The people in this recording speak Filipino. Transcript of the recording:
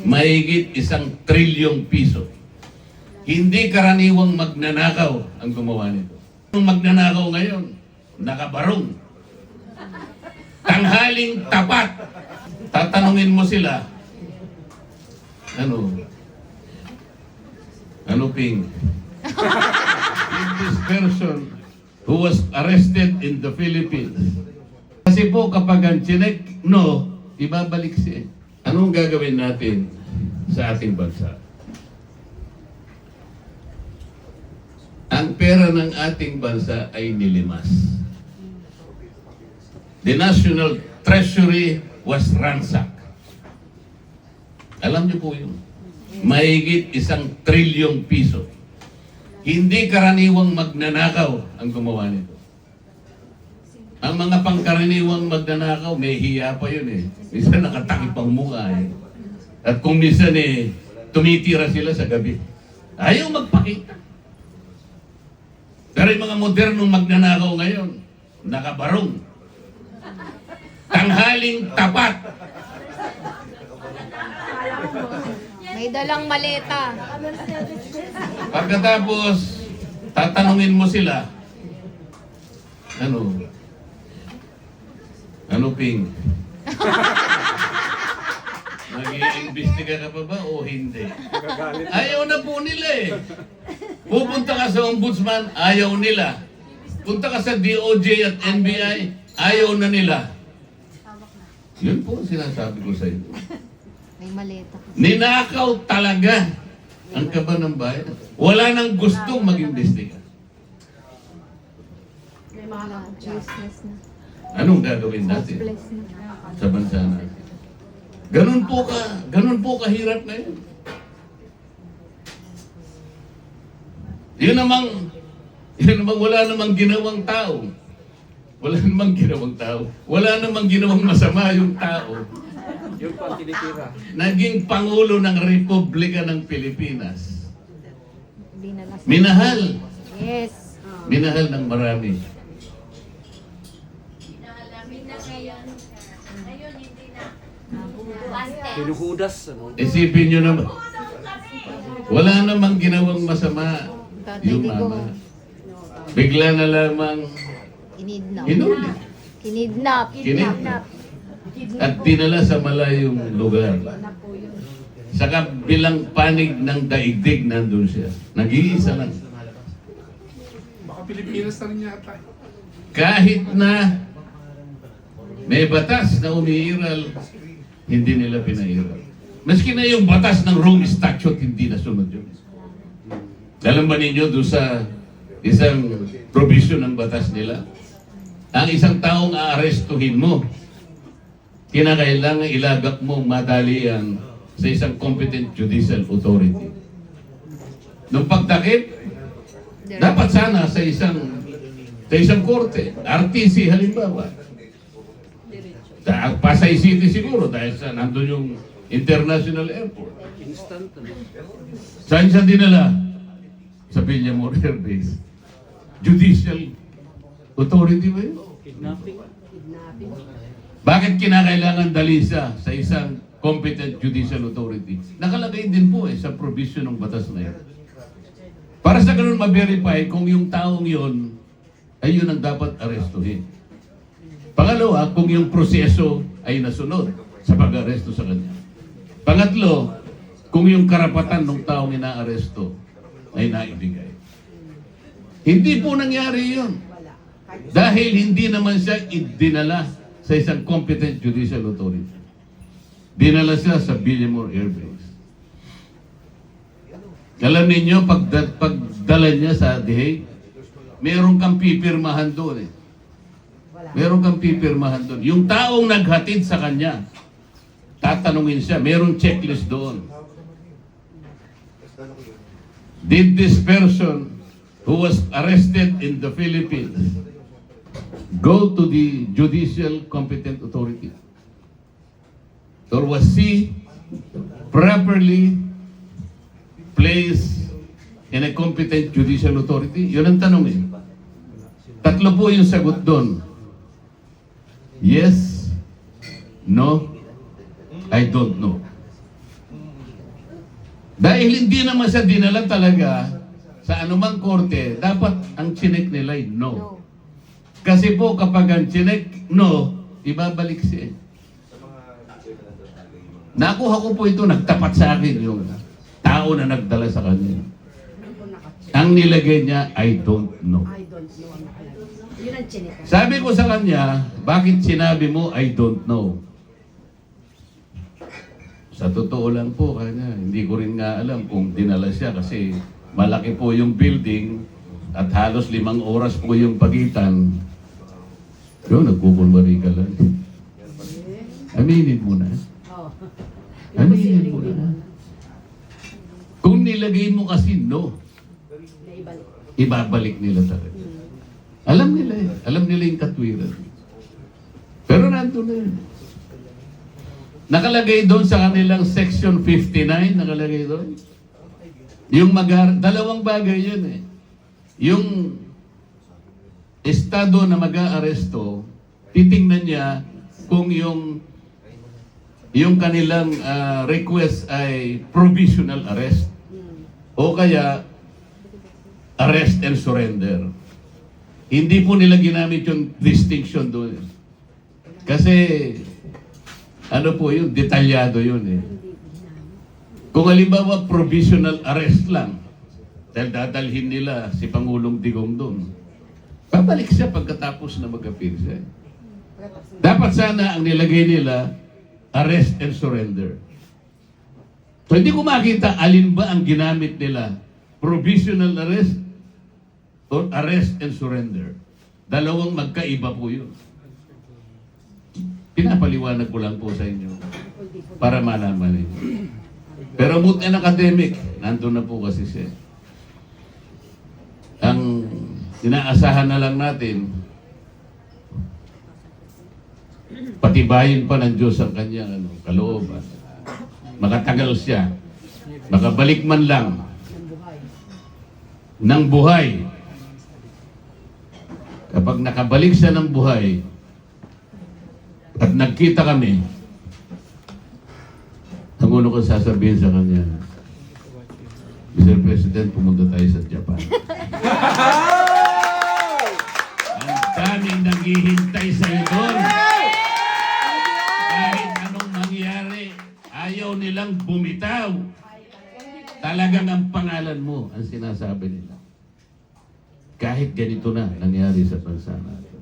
mahigit 1 trilyong piso. Hindi karaniwang magnanakaw ang gumawa nito. Ang magnanakaw ngayon, nakabarong. Tanghaling tapat. Tatanungin mo sila, ano Ping? Is this person who was arrested in the Philippines? Kasi po kapag ang chinek, no, ibabalik siya. Anong gagawin natin sa ating bansa? Ang pera ng ating bansa ay nilimas. The National Treasury was ransacked. Alam niyo po yun. Mahigit 1 trilyong piso. Hindi karaniwang magnanakaw ang gumawa nito. Ang mga pangkaraniwang magnanakaw, may hiya pa yun eh. Minsan nakatakip ang mukha eh. At kung minsan eh, tumitira sila sa gabi. Ayaw magpakita. Pero yung mga modernong magnanakaw ngayon, nakabarong. Tanghaling tapat. May dalang maleta. Pagkatapos, tatanungin mo sila, ano Ping? Nag-iimbestiga ka pa ba o hindi? Ayaw na po nila eh. Pupunta ka sa ombudsman, ayaw nila. Punta ka sa DOJ at NBI, ayaw na nila. Yun po ang sinasabi ko sa inyo. May maleta. Ninakaw talaga ang kaban ng bayan. Wala nang gustong mag-imbestiga. Useless na. Anong gagawin natin Hopeless na. sa bansa natin? Ganun po kahirap ngayon. Yun namang wala namang ginawang tao. Wala namang ginawang tao. Wala namang ginawang masama yung tao. Yung pa tinitira. Naging Pangulo ng Republika ng Pilipinas. Dinalas. Minahal. Yes. Minahal ng marami. Pinuhudas. Isipin nyo naman. Wala namang ginawang masama yung mama. Bigla na lamang hinuli. Kinidnap. At dinala sa malayong lugar. Sa kabilang panig ng daigdig nandun siya. Nag-iisa lang. Baka Pilipinas na rin yata. Kahit na may batas na umiiral, hindi nila pinairal. Maski na yung batas ng Rome Statute, hindi nasunod yun. Alam ba ninyo doon sa isang provision ng batas nila? Ang isang taong aarestuhin mo, kinakailangan ilagak mo madalian sa isang competent judicial authority. Nung pagtakip, dapat sana sa isang korte, RTC halimbawa. Pasay City siguro dahil sa nandun yung international airport. Instant. Saan siya dinala? Sa Villamor Air Base. Judicial authority ba yun? Kidnapping. Bakit kinakailangan dali siya sa isang competent judicial authority? Nakalagay din po sa provision ng batas na yun. Para sa ganun ma-verify kung yung taong yun ay yun ang dapat arestuhin. Pangalawa, kung yung proseso ay nasunod sa pag-aresto sa kanya. Pangatlo, kung yung karapatan ng taong inaaresto ay naibigay. Hindi po nangyari yun. Dahil hindi naman siya idinala sa isang competent judicial authority. Dinala siya sa Villamor Air Base. Alam ninyo, pagdala niya sa The Hague, meron kang pipirmahan doon eh. Meron kang pipirmahan doon. Yung taong naghatid sa kanya, tatanungin siya, merong checklist doon. Did this person who was arrested in the Philippines go to the judicial competent authority? Or was he properly placed in a competent judicial authority? Yun ang tanong eh. Tatlo po yung sagot doon. Yes, no, I don't know. Dahil hindi naman siya dinala talaga sa anumang korte, dapat ang chinek nila ay no. No. Kasi po kapag ang chinek no, ibabalik siya. Nakuha ko po ito, nagtapat sa akin yung tao na nagdala sa kanya. Ang nilagay niya, I don't know. I don't know ang nakalagay. Yun ang chinika. Sabi ko sa kanya, bakit sinabi mo, I don't know? Sa totoo lang po, kanya, hindi ko rin nga alam kung dinala siya kasi malaki po yung building at halos 5 oras po yung pagitan. Pero nagkukulmari ka lang. Aminin mo na. Oo. Aminin mo na. Kung nilagay mo kasi no, Naibalik. ibabalik nila talaga. Alam nila eh. Alam nila yung katwiran. Pero nandun na yun. Nakalagay doon sa kanilang section 59, nakalagay doon. Yung dalawang bagay yun eh. Yung estado na mag-aaresto, titingnan niya kung yung kanilang request ay provisional arrest o kaya arrest and surrender. Hindi po nila ginamit yung distinction doon. Kasi ano po yun, detalyado yun eh. Kung halimbawa provisional arrest lang, dahil dadalhin nila si Pangulong Digong doon, babalik siya pagkatapos na mag-appeal siya. Dapat sana ang nilagay nila, arrest and surrender. So hindi ko makita alin ba ang ginamit nila, provisional arrest or arrest and surrender. Dalawang magkaiba po yun. Pinapaliwanag ko lang po sa inyo para malaman ninyo. Pero buti ang academic, nandun na po kasi siya. Ang inaasahan na lang natin, patibayin pa ng Diyos ang kanyang kalooban. Makatagal siya. Makabalik man lang ng buhay. Kapag nakabalik siya ng buhay at nagkita kami, ang uno ko sasabihin sa kanya, Mr. President, pumunta tayo sa Japan. Ang daming naghihintay sa iyo doon. Kahit anong mangyari, ayaw nilang bumitaw. Talagang ang pangalan mo ang sinasabi nila. Kahit ganito na nangyari sa bansa natin.